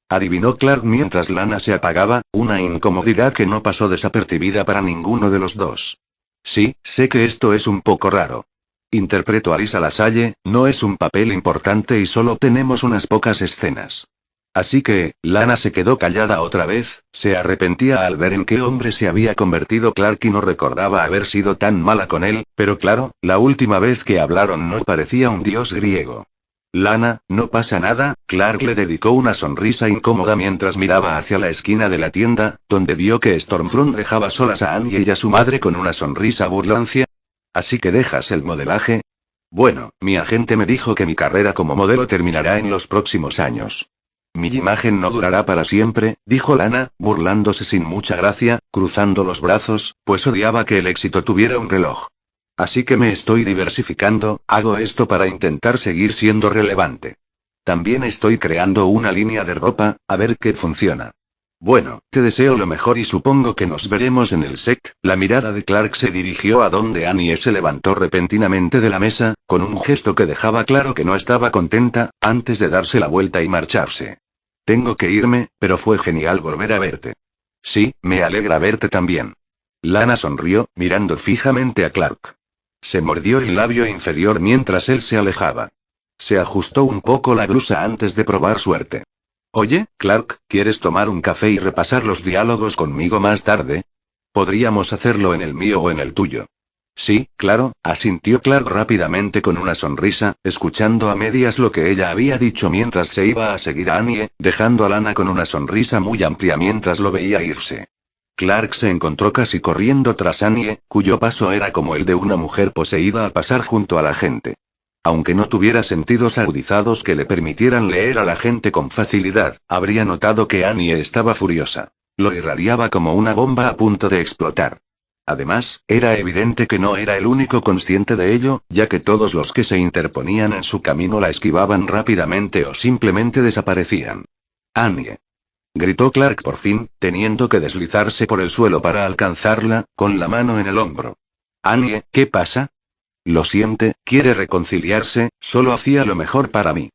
Adivinó Clark mientras Lana se apagaba, una incomodidad que no pasó desapercibida para ninguno de los dos. Sí, sé que esto es un poco raro. Interpreto a Lisa LaSalle, no es un papel importante y solo tenemos unas pocas escenas. Así que, Lana se quedó callada otra vez, se arrepentía al ver en qué hombre se había convertido Clark y no recordaba haber sido tan mala con él, pero claro, la última vez que hablaron no parecía un dios griego. Lana, no pasa nada. Clark le dedicó una sonrisa incómoda mientras miraba hacia la esquina de la tienda, donde vio que Stormfront dejaba solas a Annie y a su madre con una sonrisa burlancia. ¿Así que dejas el modelaje? Bueno, mi agente me dijo que mi carrera como modelo terminará en los próximos años. Mi imagen no durará para siempre, dijo Lana, burlándose sin mucha gracia, cruzando los brazos, pues odiaba que el éxito tuviera un reloj. Así que me estoy diversificando, hago esto para intentar seguir siendo relevante. También estoy creando una línea de ropa, a ver qué funciona. Bueno, te deseo lo mejor y supongo que nos veremos en el set. La mirada de Clark se dirigió a donde Annie se levantó repentinamente de la mesa, con un gesto que dejaba claro que no estaba contenta, antes de darse la vuelta y marcharse. Tengo que irme, pero fue genial volver a verte. Sí, me alegra verte también. Lana sonrió, mirando fijamente a Clark. Se mordió el labio inferior mientras él se alejaba. Se ajustó un poco la blusa antes de probar suerte. Oye, Clark, ¿quieres tomar un café y repasar los diálogos conmigo más tarde? Podríamos hacerlo en el mío o en el tuyo. Sí, claro, asintió Clark rápidamente con una sonrisa, escuchando a medias lo que ella había dicho mientras se iba a seguir a Annie, dejando a Lana con una sonrisa muy amplia mientras lo veía irse. Clark se encontró casi corriendo tras Annie, cuyo paso era como el de una mujer poseída al pasar junto a la gente. Aunque no tuviera sentidos agudizados que le permitieran leer a la gente con facilidad, habría notado que Annie estaba furiosa. Lo irradiaba como una bomba a punto de explotar. Además, era evidente que no era el único consciente de ello, ya que todos los que se interponían en su camino la esquivaban rápidamente o simplemente desaparecían. Annie. Gritó Clark por fin, teniendo que deslizarse por el suelo para alcanzarla, con la mano en el hombro. Annie, ¿qué pasa? Lo siente, quiere reconciliarse, solo hacía lo mejor para mí.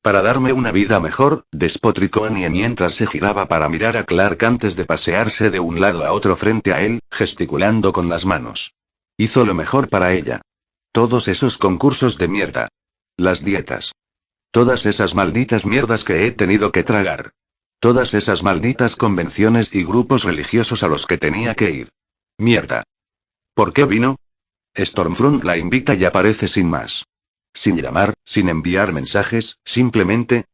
Para darme una vida mejor, despotricó Annie mientras se giraba para mirar a Clark antes de pasearse de un lado a otro frente a él, gesticulando con las manos. Hizo lo mejor para ella. Todos esos concursos de mierda. Las dietas. Todas esas malditas mierdas que he tenido que tragar. Todas esas malditas convenciones y grupos religiosos a los que tenía que ir. Mierda. ¿Por qué vino? Stormfront la invita y aparece sin más. Sin llamar, sin enviar mensajes, simplemente,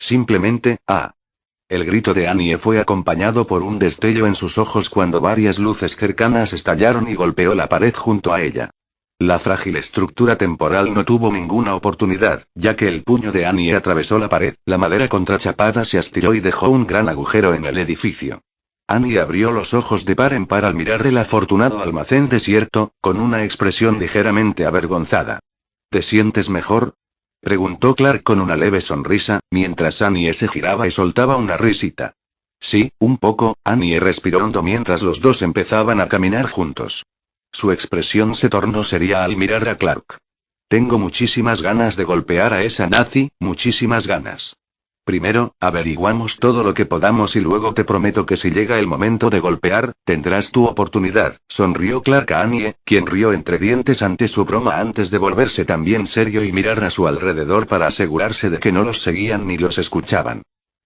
El grito de Annie fue acompañado por un destello en sus ojos cuando varias luces cercanas estallaron y golpeó la pared junto a ella. La frágil estructura temporal no tuvo ninguna oportunidad, ya que el puño de Annie atravesó la pared, la madera contrachapada se astiló y dejó un gran agujero en el edificio. Annie abrió los ojos de par en par al mirar el afortunado almacén desierto, con una expresión ligeramente avergonzada. ¿Te sientes mejor? Preguntó Clark con una leve sonrisa, mientras Annie se giraba y soltaba una risita. Sí, un poco. Annie respiró hondo mientras los dos empezaban a caminar juntos. Su expresión se tornó seria al mirar a Clark. Tengo muchísimas ganas de golpear a esa nazi, muchísimas ganas. Primero, averiguamos todo lo que podamos y luego te prometo que si llega el momento de golpear, tendrás tu oportunidad, sonrió Clark a Annie, quien rió entre dientes ante su broma antes de volverse también serio y mirar a su alrededor para asegurarse de que no los seguían ni los escuchaban.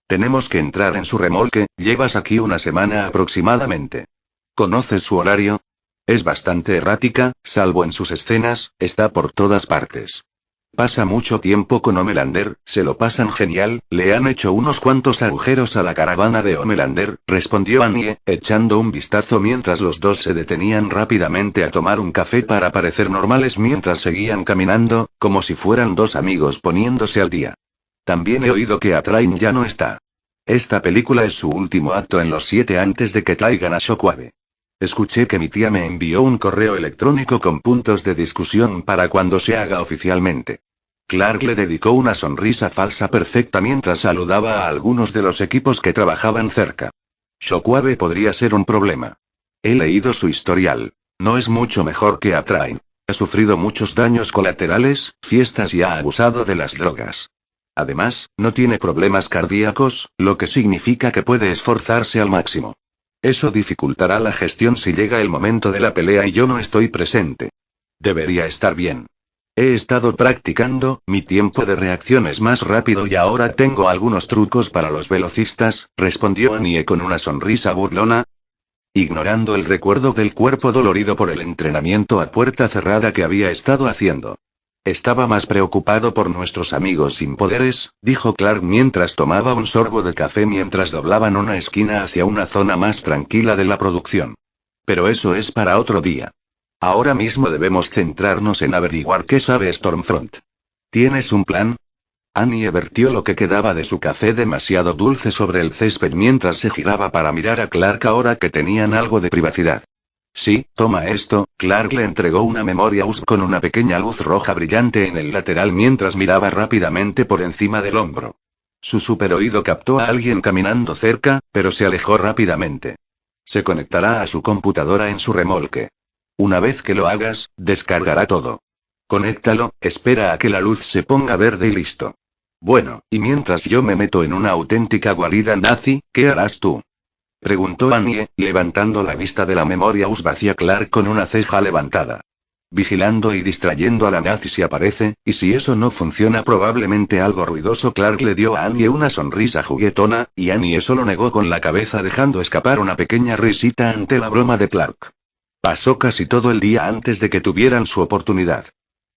Tenemos que entrar en su remolque, llevas aquí una semana aproximadamente. ¿Conoces su horario? Es bastante errática, salvo en sus escenas, está por todas partes. Pasa mucho tiempo con Homelander, se lo pasan genial, le han hecho unos cuantos agujeros a la caravana de Homelander, respondió Annie, echando un vistazo mientras los dos se detenían rápidamente a tomar un café para parecer normales mientras seguían caminando, como si fueran dos amigos poniéndose al día. También he oído que Atrain ya no está. Esta película es su último acto en los 7 antes de que traigan a Shockwave. Escuché que mi tía me envió un correo electrónico con puntos de discusión para cuando se haga oficialmente. Clark le dedicó una sonrisa falsa perfecta mientras saludaba a algunos de los equipos que trabajaban cerca. Shockwave podría ser un problema. He leído su historial. No es mucho mejor que Atrain. Ha sufrido muchos daños colaterales, fiestas y ha abusado de las drogas. Además, no tiene problemas cardíacos, lo que significa que puede esforzarse al máximo. Eso dificultará la gestión si llega el momento de la pelea y yo no estoy presente. Debería estar bien. He estado practicando, mi tiempo de reacción es más rápido y ahora tengo algunos trucos para los velocistas, respondió Annie con una sonrisa burlona, ignorando el recuerdo del cuerpo dolorido por el entrenamiento a puerta cerrada que había estado haciendo. Estaba más preocupado por nuestros amigos sin poderes, dijo Clark mientras tomaba un sorbo de café mientras doblaban una esquina hacia una zona más tranquila de la producción. Pero eso es para otro día. Ahora mismo debemos centrarnos en averiguar qué sabe Stormfront. ¿Tienes un plan? Annie vertió lo que quedaba de su café demasiado dulce sobre el césped mientras se giraba para mirar a Clark ahora que tenían algo de privacidad. Sí, toma esto. Clark le entregó una memoria USB con una pequeña luz roja brillante en el lateral mientras miraba rápidamente por encima del hombro. Su superoído captó a alguien caminando cerca, pero se alejó rápidamente. Se conectará a su computadora en su remolque. Una vez que lo hagas, descargará todo. Conéctalo, espera a que la luz se ponga verde y listo. Bueno, y mientras yo me meto en una auténtica guarida nazi, ¿qué harás tú? Preguntó Annie, levantando la vista de la memoria USB hacia Clark con una ceja levantada. Vigilando y distrayendo a la nazi si aparece, y si eso no funciona probablemente algo ruidoso. Clark le dio a Annie una sonrisa juguetona, y Annie solo negó con la cabeza dejando escapar una pequeña risita ante la broma de Clark. Pasó casi todo el día antes de que tuvieran su oportunidad.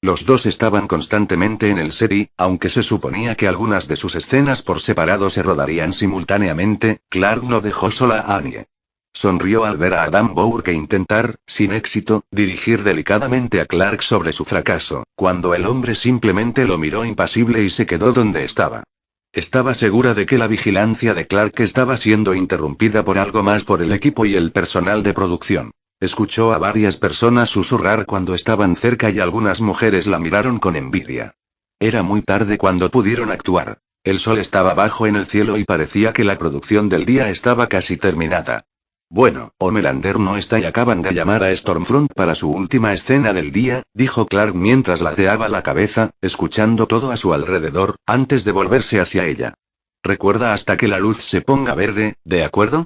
Los dos estaban constantemente en el set y, aunque se suponía que algunas de sus escenas por separado se rodarían simultáneamente, Clark no dejó sola a Annie. Sonrió al ver a Adam Bourke intentar, sin éxito, dirigir delicadamente a Clark sobre su fracaso, cuando el hombre simplemente lo miró impasible y se quedó donde estaba. Estaba segura de que la vigilancia de Clark estaba siendo interrumpida por algo más por el equipo y el personal de producción. Escuchó a varias personas susurrar cuando estaban cerca y algunas mujeres la miraron con envidia. Era muy tarde cuando pudieron actuar. El sol estaba bajo en el cielo y parecía que la producción del día estaba casi terminada. Bueno, Homelander no está y acaban de llamar a Stormfront para su última escena del día, dijo Clark mientras ladeaba la cabeza, escuchando todo a su alrededor, antes de volverse hacia ella. Recuerda hasta que la luz se ponga verde, ¿de acuerdo?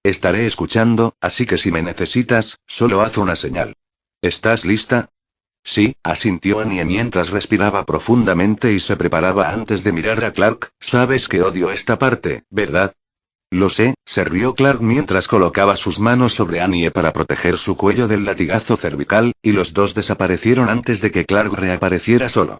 Estaré escuchando, así que si me necesitas, solo haz una señal. ¿Estás lista? Sí, asintió Annie mientras respiraba profundamente y se preparaba antes de mirar a Clark. Sabes que odio esta parte, ¿verdad? Lo sé, se rió Clark mientras colocaba sus manos sobre Annie para proteger su cuello del latigazo cervical, y los dos desaparecieron antes de que Clark reapareciera solo.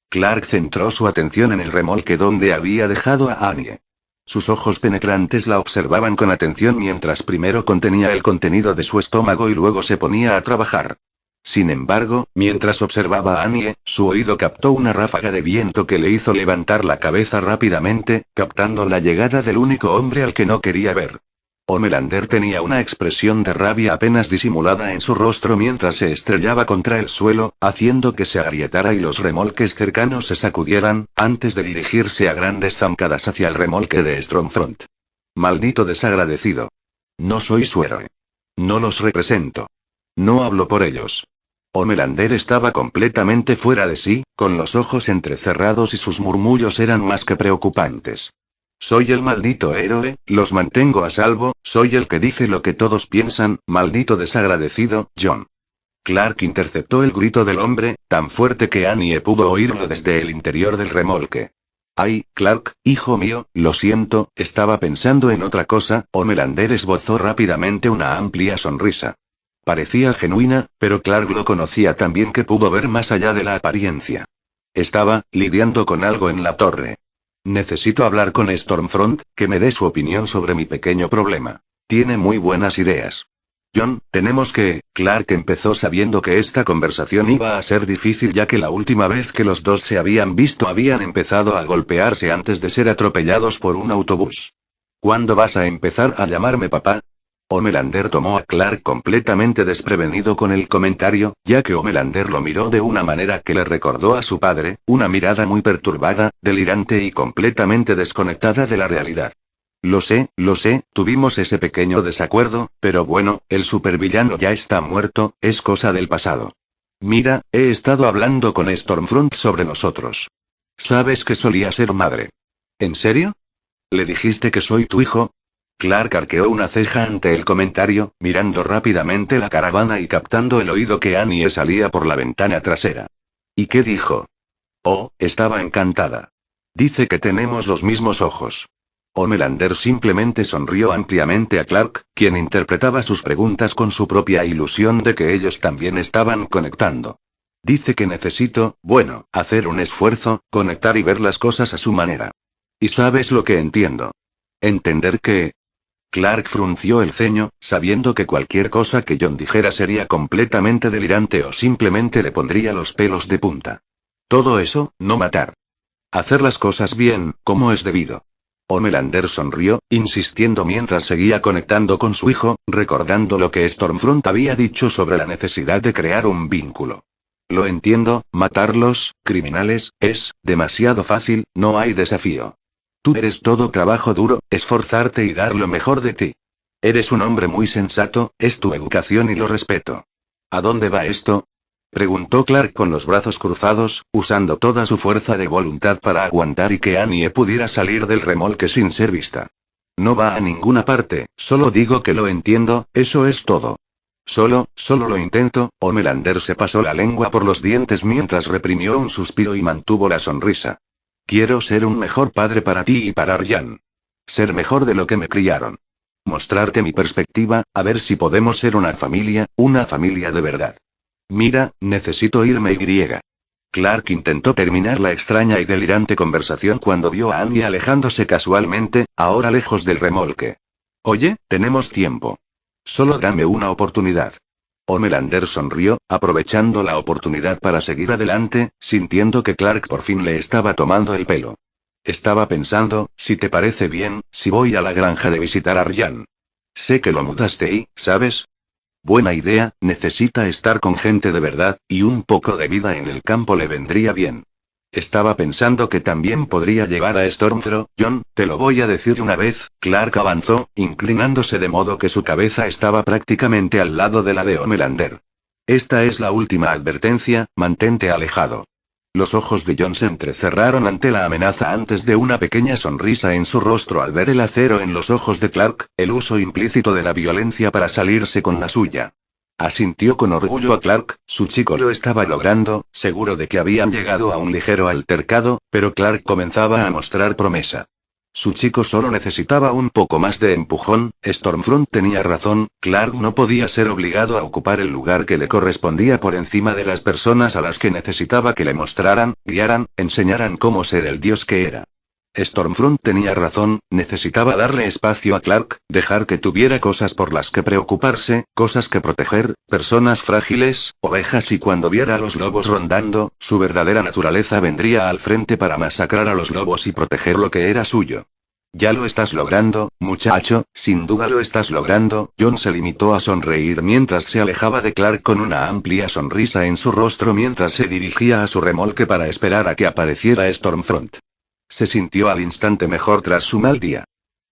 Clark centró su atención en el remolque donde había dejado a Annie. Sus ojos penetrantes la observaban con atención mientras primero contenía el contenido de su estómago y luego se ponía a trabajar. Sin embargo, mientras observaba a Annie, su oído captó una ráfaga de viento que le hizo levantar la cabeza rápidamente, captando la llegada del único hombre al que no quería ver. Homelander tenía una expresión de rabia apenas disimulada en su rostro mientras se estrellaba contra el suelo, haciendo que se agrietara y los remolques cercanos se sacudieran, antes de dirigirse a grandes zancadas hacia el remolque de Stormfront. Maldito desagradecido. No soy su héroe. No los represento. No hablo por ellos. Homelander estaba completamente fuera de sí, con los ojos entrecerrados y sus murmullos eran más que preocupantes. Soy el maldito héroe, los mantengo a salvo, soy el que dice lo que todos piensan, maldito desagradecido, John. Clark interceptó el grito del hombre, tan fuerte que Annie pudo oírlo desde el interior del remolque. Ay, Clark, hijo mío, lo siento, estaba pensando en otra cosa. Homelander esbozó rápidamente una amplia sonrisa. Parecía genuina, pero Clark lo conocía tan bien que pudo ver más allá de la apariencia. Estaba lidiando con algo en la torre. Necesito hablar con Stormfront, que me dé su opinión sobre mi pequeño problema. Tiene muy buenas ideas. John, tenemos que... Clark empezó sabiendo que esta conversación iba a ser difícil ya que la última vez que los dos se habían visto habían empezado a golpearse antes de ser atropellados por un autobús. ¿Cuándo vas a empezar a llamarme papá? Homelander tomó a Clark completamente desprevenido con el comentario, ya que Homelander lo miró de una manera que le recordó a su padre, una mirada muy perturbada, delirante y completamente desconectada de la realidad. Lo sé, tuvimos ese pequeño desacuerdo, pero bueno, el supervillano ya está muerto, es cosa del pasado. Mira, he estado hablando con Stormfront sobre nosotros. Sabes que solía ser madre. ¿En serio? ¿Le dijiste que soy tu hijo? Clark arqueó una ceja ante el comentario, mirando rápidamente la caravana y captando el oído que Annie salía por la ventana trasera. ¿Y qué dijo? Oh, estaba encantada. Dice que tenemos los mismos ojos. Homelander simplemente sonrió ampliamente a Clark, quien interpretaba sus preguntas con su propia ilusión de que ellos también estaban conectando. Dice que necesito, bueno, hacer un esfuerzo, conectar y ver las cosas a su manera. ¿Y sabes lo que entiendo? Entender que... Clark frunció el ceño, sabiendo que cualquier cosa que Jon dijera sería completamente delirante o simplemente le pondría los pelos de punta. Todo eso, no matar. Hacer las cosas bien, como es debido. Homelander sonrió, insistiendo mientras seguía conectando con su hijo, recordando lo que Stormfront había dicho sobre la necesidad de crear un vínculo. Lo entiendo, matarlos, criminales, es demasiado fácil, no hay desafío. Tú eres todo trabajo duro, esforzarte y dar lo mejor de ti. Eres un hombre muy sensato, es tu educación y lo respeto. ¿A dónde va esto? Preguntó Clark con los brazos cruzados, usando toda su fuerza de voluntad para aguantar y que Annie pudiera salir del remolque sin ser vista. No va a ninguna parte, solo digo que lo entiendo, eso es todo. Solo lo intento. Homelander se pasó la lengua por los dientes mientras reprimió un suspiro y mantuvo la sonrisa. Quiero ser un mejor padre para ti y para Aryan. Ser mejor de lo que me criaron. Mostrarte mi perspectiva, a ver si podemos ser una familia de verdad. Mira, necesito irme y. Clark intentó terminar la extraña y delirante conversación cuando vio a Annie alejándose casualmente, ahora lejos del remolque. Oye, tenemos tiempo. Solo dame una oportunidad. Homelander sonrió, aprovechando la oportunidad para seguir adelante, sintiendo que Clark por fin le estaba tomando el pelo. Estaba pensando, si te parece bien, si voy a la granja de visitar a Aryan. Sé que lo mudaste y, ¿sabes? Buena idea, necesita estar con gente de verdad, y un poco de vida en el campo le vendría bien. Estaba pensando que también podría llevar a Stormfront. Jon, te lo voy a decir una vez. Clark avanzó, inclinándose de modo que su cabeza estaba prácticamente al lado de la de Homelander. Esta es la última advertencia, mantente alejado. Los ojos de Jon se entrecerraron ante la amenaza antes de una pequeña sonrisa en su rostro al ver el acero en los ojos de Clark, el uso implícito de la violencia para salirse con la suya. Asintió con orgullo a Clark, su chico lo estaba logrando, seguro de que habían llegado a un ligero altercado, pero Clark comenzaba a mostrar promesa. Su chico solo necesitaba un poco más de empujón. Stormfront tenía razón, Clark no podía ser obligado a ocupar el lugar que le correspondía por encima de las personas a las que necesitaba que le mostraran, guiaran, enseñaran cómo ser el dios que era. Stormfront tenía razón, necesitaba darle espacio a Clark, dejar que tuviera cosas por las que preocuparse, cosas que proteger, personas frágiles, ovejas y cuando viera a los lobos rondando, su verdadera naturaleza vendría al frente para masacrar a los lobos y proteger lo que era suyo. Ya lo estás logrando, muchacho, sin duda lo estás logrando. Jon se limitó a sonreír mientras se alejaba de Clark con una amplia sonrisa en su rostro mientras se dirigía a su remolque para esperar a que apareciera Stormfront. Se sintió al instante mejor tras su mal día.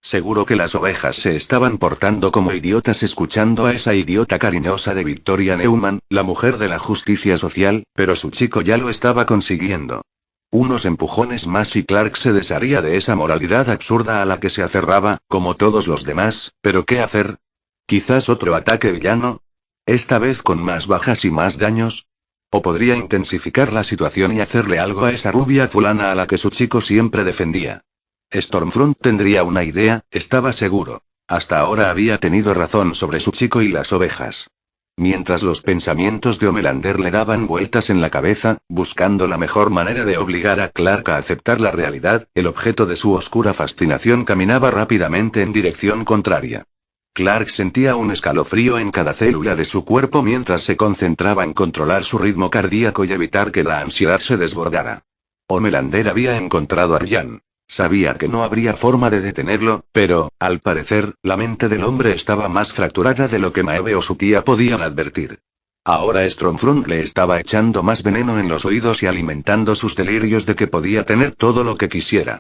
Seguro que las ovejas se estaban portando como idiotas escuchando a esa idiota cariñosa de Victoria Neuman, la mujer de la justicia social, pero su chico ya lo estaba consiguiendo. Unos empujones más y Clark se desharía de esa moralidad absurda a la que se aferraba, como todos los demás, pero ¿qué hacer? ¿Quizás otro ataque villano? ¿Esta vez con más bajas y más daños? ¿O podría intensificar la situación y hacerle algo a esa rubia fulana a la que su chico siempre defendía? Stormfront tendría una idea, estaba seguro. Hasta ahora había tenido razón sobre su chico y las ovejas. Mientras los pensamientos de Homelander le daban vueltas en la cabeza, buscando la mejor manera de obligar a Clark a aceptar la realidad, el objeto de su oscura fascinación caminaba rápidamente en dirección contraria. Clark sentía un escalofrío en cada célula de su cuerpo mientras se concentraba en controlar su ritmo cardíaco y evitar que la ansiedad se desbordara. Homelander había encontrado a Aryan. Sabía que no habría forma de detenerlo, pero, al parecer, la mente del hombre estaba más fracturada de lo que Maeve o su tía podían advertir. Ahora Stormfront le estaba echando más veneno en los oídos y alimentando sus delirios de que podía tener todo lo que quisiera.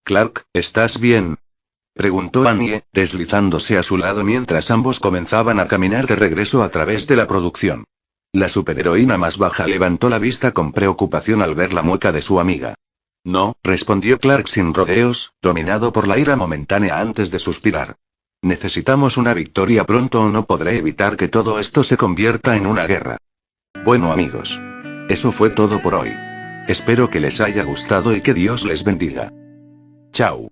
Clark, ¿estás bien? Preguntó Annie, deslizándose a su lado mientras ambos comenzaban a caminar de regreso a través de la producción. La superheroína más baja levantó la vista con preocupación al ver la mueca de su amiga. No, respondió Clark sin rodeos, dominado por la ira momentánea antes de suspirar. Necesitamos una victoria pronto o no podré evitar que todo esto se convierta en una guerra. Bueno amigos. Eso fue todo por hoy. Espero que les haya gustado y que Dios les bendiga. Chao.